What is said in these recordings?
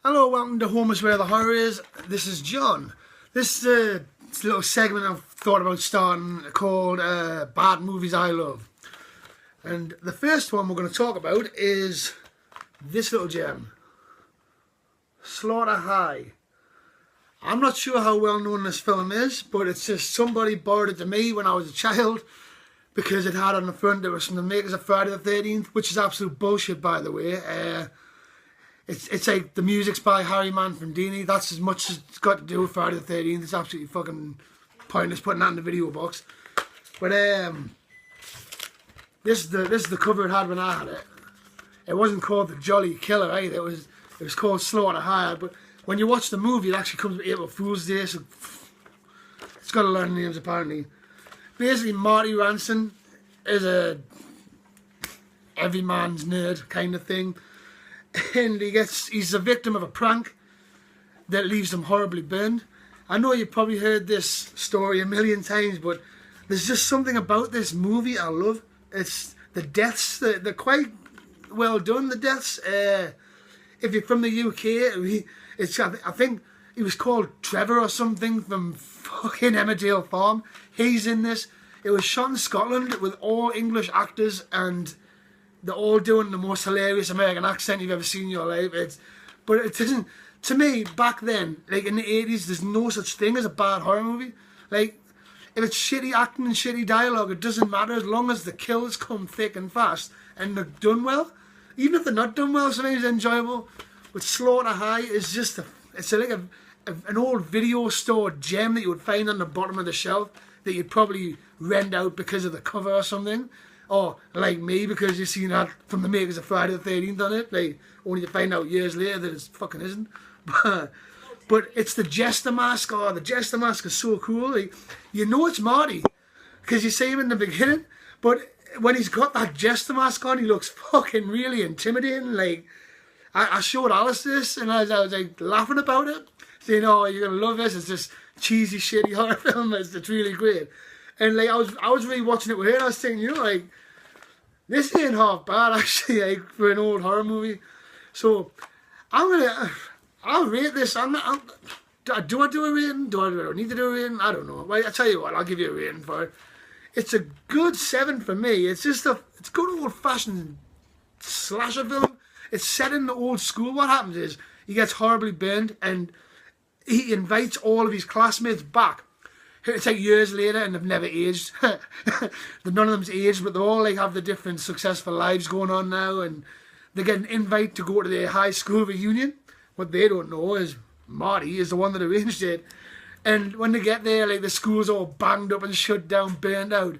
Hello, welcome to Home is Where the Horror Is. This is John. This is a little segment I've thought about starting called Bad Movies I Love. And the first one we're going to talk about is this little gem, Slaughter High. I'm not sure how well known this film is, but it's just somebody borrowed it to me when I was a child because it had on the front it was from the makers of Friday the 13th, which is absolute bullshit, by the way. It's like the music's by Harry Manfredini. That's as much as it's got to do with Friday the 13th. It's absolutely fucking pointless putting that in the video box. But this is the cover it had when I had it. It wasn't called The Jolly Killer either. It was called Slaughter High. But when you watch the movie, it actually comes with April Fool's Day. So it's got to learn names apparently. Basically, Marty Ranson is a everyman's nerd kind of thing. And he's a victim of a prank that leaves him horribly burned. I know you've probably heard this story a million times, but there's just something about this movie I love. It's the deaths, they're quite well done, the deaths. If you're from the UK, I think he was called Trevor or something from fucking Emmerdale Farm. He's in this. It was shot in Scotland with all English actors, and they're all doing the most hilarious American accent you've ever seen in your life. But it doesn't, to me, back then, like in the 80s, there's no such thing as a bad horror movie. Like, if it's shitty acting and shitty dialogue, it doesn't matter as long as the kills come thick and fast and they're done well. Even if they're not done well, sometimes they're enjoyable. But Slaughter High is just an old video store gem that you would find on the bottom of the shelf that you'd probably rent out because of the cover or something. Or, like me, because you've seen that from the makers of Friday the 13th on it. Like, only to find out years later that it fucking isn't. But it's the Jester mask. Oh, the Jester mask is so cool. Like, you know it's Marty, because you see him in the beginning. But when he's got that Jester mask on, he looks fucking really intimidating. Like, I showed Alice this, and I was like laughing about it. Saying, oh, you're going to love this. It's this cheesy, shitty horror film. It's really great. And like I was really watching it with her, and I was thinking, you know, like, this ain't half bad actually, like, for an old horror movie. So I'll rate this. Do I do a rating? Do I need to do a rating? I don't know. Well, I tell you what, I'll give you a rating for it. It's a good 7 for me. It's just it's good old fashioned slasher film. It's set in the old school. What happens is he gets horribly burned, and he invites all of his classmates back. It's like years later, and they've never aged. None of them's aged, but they all like have the different successful lives going on now, and they get an invite to go to their high school reunion. What they don't know is Marty is the one that arranged it. And when they get there, like, the school's all banged up and shut down, burned out,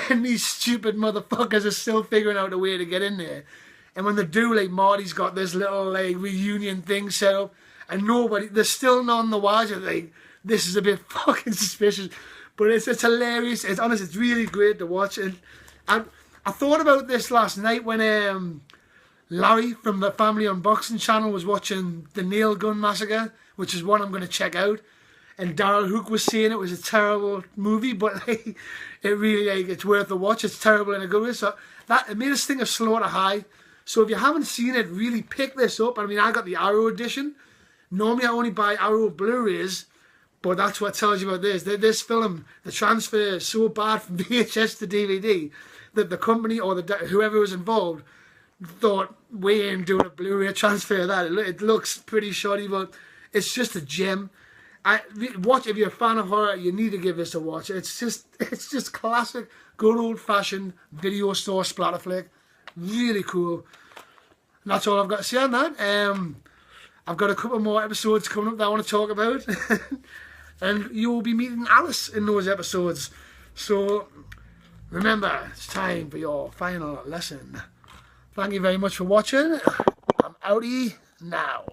and these stupid motherfuckers are still figuring out a way to get in there. And when they do, like, Marty's got this little like reunion thing set up, and they're still none the wiser. Like, this is a bit fucking suspicious, but it's hilarious. It's honest, it's really great to watch. And I thought about this last night when Larry from the Family Unboxing channel was watching the Nail Gun Massacre, which is one I'm going to check out. And Daryl Hook was saying it was a terrible movie, but like, it really, like, it's worth a watch. It's terrible in a good way. So it made us think of Slaughter High. So if you haven't seen it, really pick this up. I mean, I got the Arrow edition. Normally I only buy Arrow Blu-rays, but that's what tells you about this. This film, the transfer is so bad from VHS to DVD that the company or whoever was involved thought, we ain't doing a Blu-ray transfer of that. It looks pretty shoddy, but it's just a gem. If you're a fan of horror, you need to give this a watch. It's just classic, good old-fashioned video store splatter flick. Really cool. And that's all I've got to say on that. I've got a couple more episodes coming up that I want to talk about. And you will be meeting Alice in those episodes. So remember, it's time for your final lesson. Thank you very much for watching. I'm outie now.